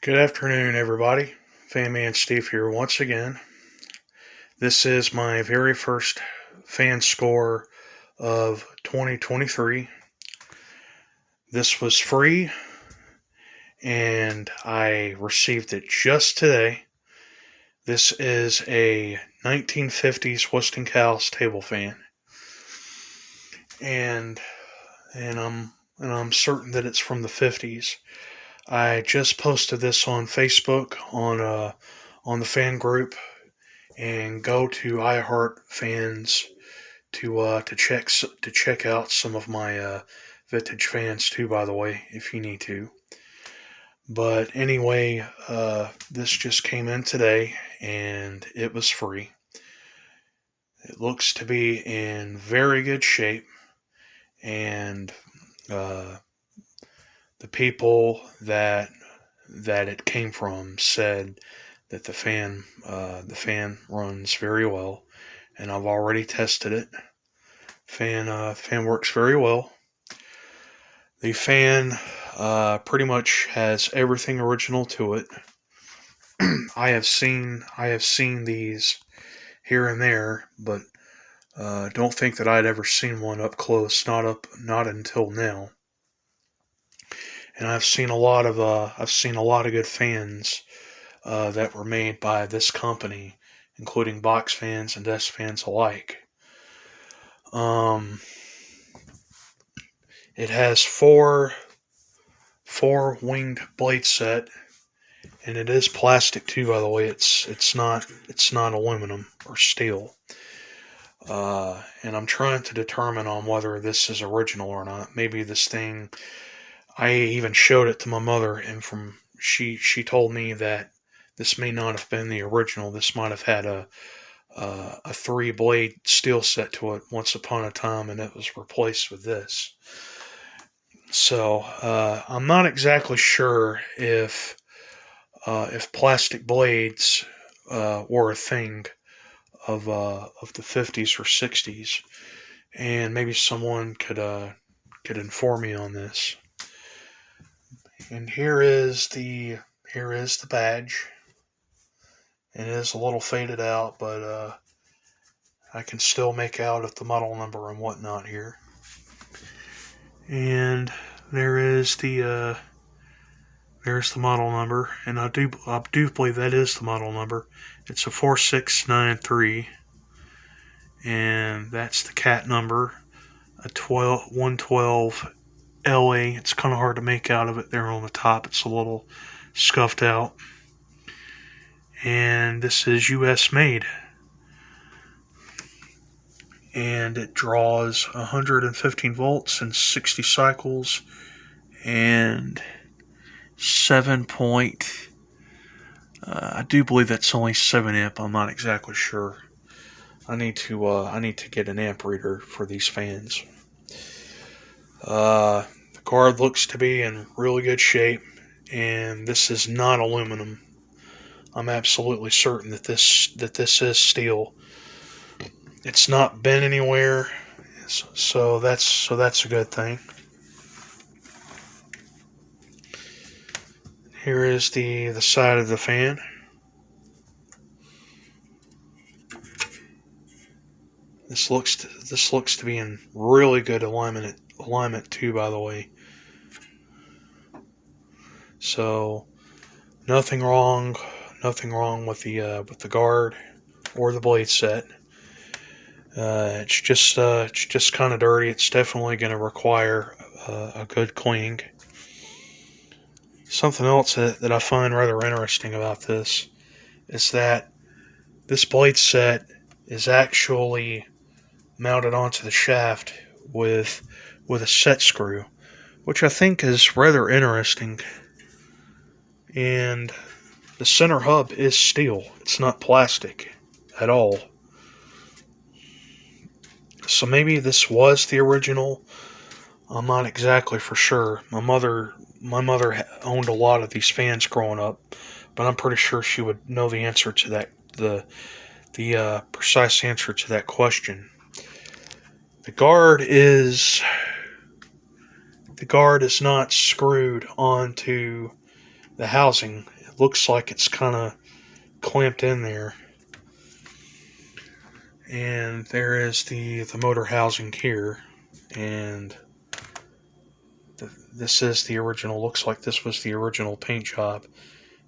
Good afternoon, everybody. Fan Man Steve here once again. This is my very first fan score of 2023. This was free, and I received it just today. This is a 1950s Westinghouse table fan, and and I'm certain that it's from the 50s. I just posted this on Facebook on the fan group, and go to iHeart Fans to check out some of my vintage fans too. By the way, if you need to. But anyway, this just came in today, and it was free. It looks to be in very good shape, and uh, the people that it came from said that the fan runs very well, and I've already tested it. Fan works very well. The fan pretty much has everything original to it. I have seen these here and there, but don't think that I'd ever seen one up close. Not until now. And I've seen a lot of good fans that were made by this company, including box fans and desk fans alike. Um, it has four winged blade set, and it is plastic too. By the way, it's not aluminum or steel. And I'm trying to determine on whether this is original or not. Maybe this thing. I even showed it to my mother, and she told me that this may not have been the original. This might have had a three blade steel set to it once upon a time, and it was replaced with this. So I'm not exactly sure if plastic blades were a thing of the 50s or 60s, and maybe someone could inform me on this. And here is the badge. It is a little faded out, but I can still make out at the model number and whatnot here. And there's the model number, and I do believe that is the model number. It's a 4693, and that's the cat number, a 112 LA. It's kind of hard to make out of it there on the top. It's a little scuffed out. And this is US made. And it draws 115 volts and 60 cycles and 7 point. I do believe that's only 7 amp. I'm not exactly sure. I need to get an amp reader for these fans. The card looks to be in really good shape, and this is not aluminum. I'm absolutely certain that this is steel. It's not bent anywhere, so that's a good thing. Here is the side of the fan. This looks to be in really good alignment too, by the way. So nothing wrong with the guard or the blade set. It's just kind of dirty. It's definitely going to require a good cleaning. Something else that I find rather interesting about this is that this blade set is actually mounted onto the shaft with a set screw, which I think is rather interesting. And the center hub is steel. It's not plastic at all. So maybe this was the original. I'm not exactly for sure. My mother owned a lot of these fans growing up, but I'm pretty sure she would know the answer to that, the precise answer to that question. The guard is not screwed onto the housing. It looks like it's kind of clamped in there. And there is the motor housing here. And this is the original. Looks like this was the original paint job.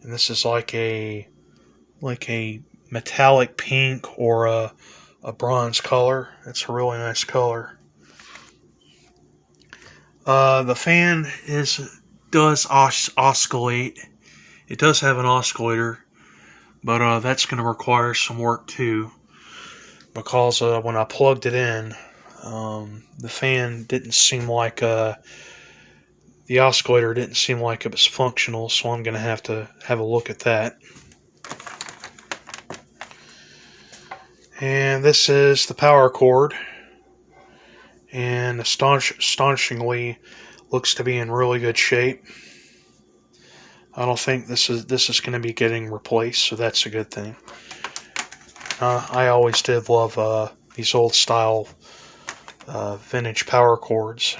And this is like a metallic pink or a bronze color. It's a really nice color. The fan does oscillate. It does have an oscillator, but that's going to require some work too, because when I plugged it in, the fan didn't seem like the oscillator didn't seem like it was functional, so I'm going to have a look at that. And this is the power cord, and astonishingly looks to be in really good shape. I don't think this is going to be getting replaced, so that's a good thing. I always did love these old style vintage power cords.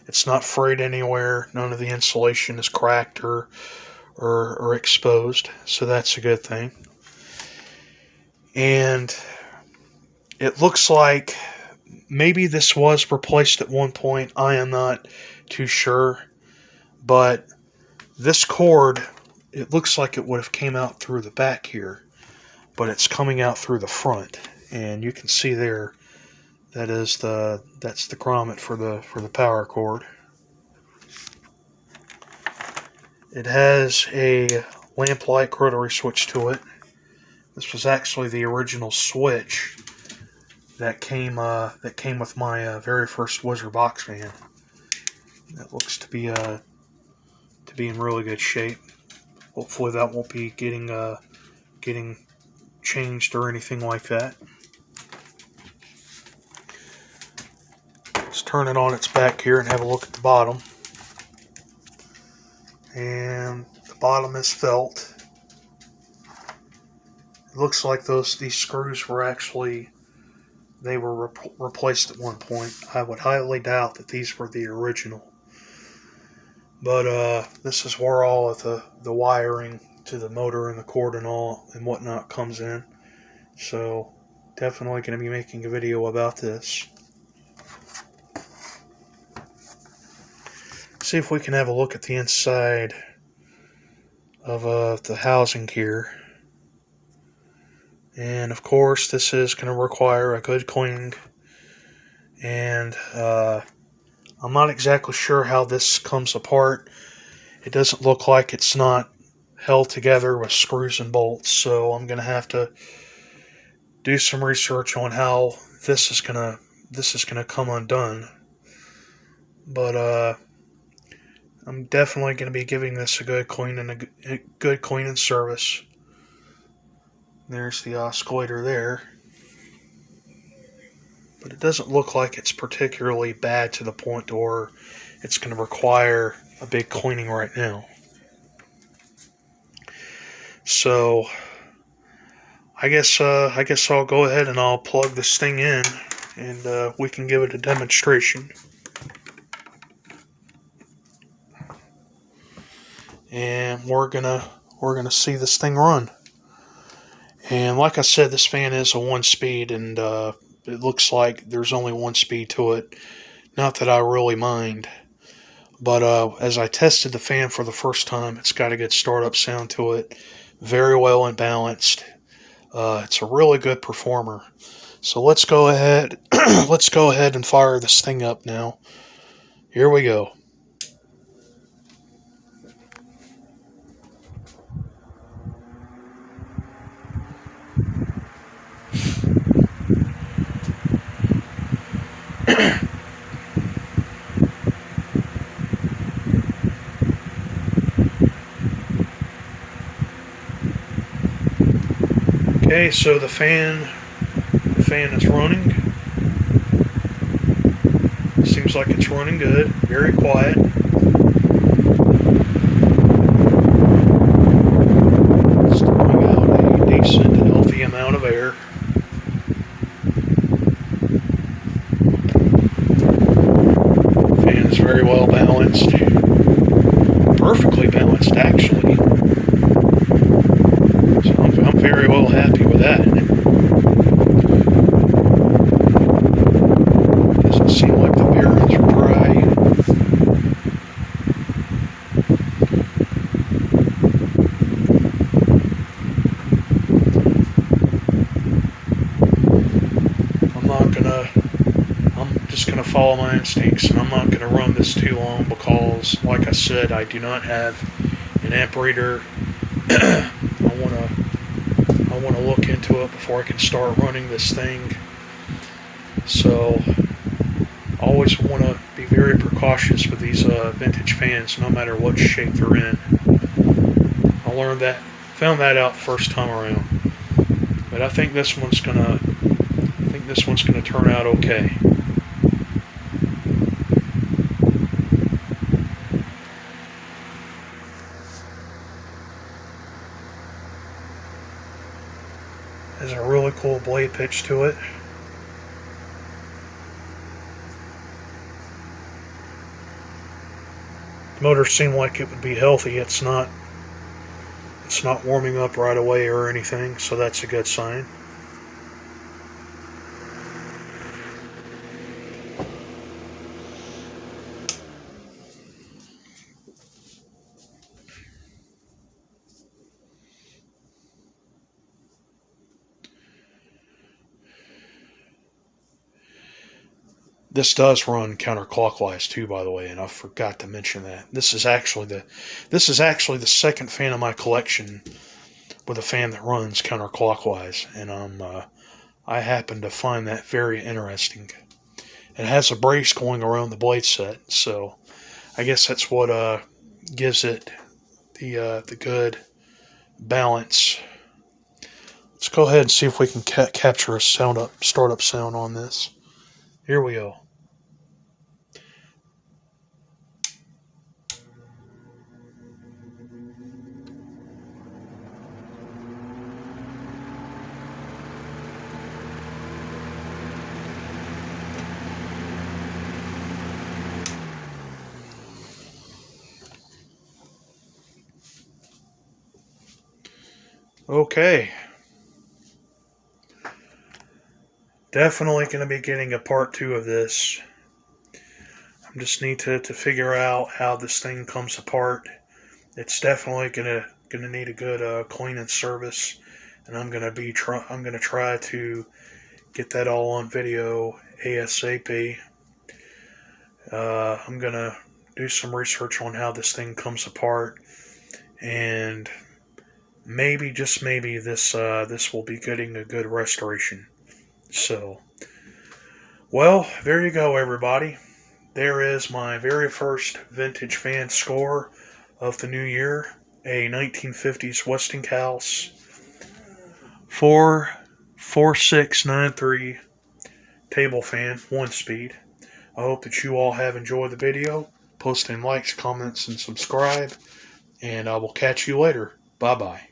It's not frayed anywhere. None of the insulation is cracked or exposed, so that's a good thing. And it looks like maybe this was replaced at one point. I am not too sure. But this cord, it looks like it would have came out through the back here. But it's coming out through the front. And you can see there, that's the grommet for the power cord. It has a lamp-like rotary switch to it. This was actually the original switch that came with my very first Wizard box fan. That looks to be in really good shape. Hopefully that won't be getting changed or anything like that. Let's turn it on its back here and have a look at the bottom. And the bottom is felt. It looks like these screws were actually replaced at one point. I would highly doubt that these were the original. But this is where all of the wiring to the motor and the cord and whatnot comes in. So definitely going to be making a video about this. See if we can have a look at the inside of the housing here. And of course, this is going to require a good cleaning. And I'm not exactly sure how this comes apart. It doesn't look like it's not held together with screws and bolts. So I'm going to have to do some research on how this is going to come undone. But I'm definitely going to be giving this a good cleaning service. There's the oscillator there. But it doesn't look like it's particularly bad to the point where it's going to require a big cleaning right now. So I guess I'll go ahead and I'll plug this thing in, and we can give it a demonstration. And we're gonna see this thing run. And like I said, this fan is a 1-speed, and it looks like there's only 1 speed to it. Not that I really mind. But as I tested the fan for the first time, it's got a good startup sound to it. Very well and balanced. It's a really good performer. So let's go ahead and fire this thing up now. Here we go. Okay, so the fan is running. Seems like it's running good. Very quiet. It's throwing out a decent, healthy amount of air. Fan is very well balanced. instincts, and I'm not going to run this too long because, like I said, I do not have an amp reader. I want to look into it before I can start running this thing. So I always want to be very precautious with these vintage fans, no matter what shape they're in. Found that out the first time around. But I think this one's gonna turn out okay. Has a really cool blade pitch to it. The motor seemed like it would be healthy. It's not warming up right away or anything, so that's a good sign. This does run counterclockwise too, by the way, and I forgot to mention that. This is actually the second fan of my collection with a fan that runs counterclockwise, and I happen to find that very interesting. It has a brace going around the blade set, so I guess that's what gives it the good balance. Let's go ahead and see if we can capture a startup sound on this. Here we go. Okay. Definitely going to be getting a part 2 of this. I just need to figure out how this thing comes apart. It's definitely gonna need a good cleaning service, and I'm gonna try to get that all on video ASAP. I'm gonna do some research on how this thing comes apart, and maybe, just maybe, this will be getting a good restoration. So, well, there you go, everybody. There is my very first vintage fan score of the new year, a 1950s Westinghouse 44693 table fan, 1-speed. I hope that you all have enjoyed the video. Post in likes, comments, and subscribe, and I will catch you later. Bye-bye.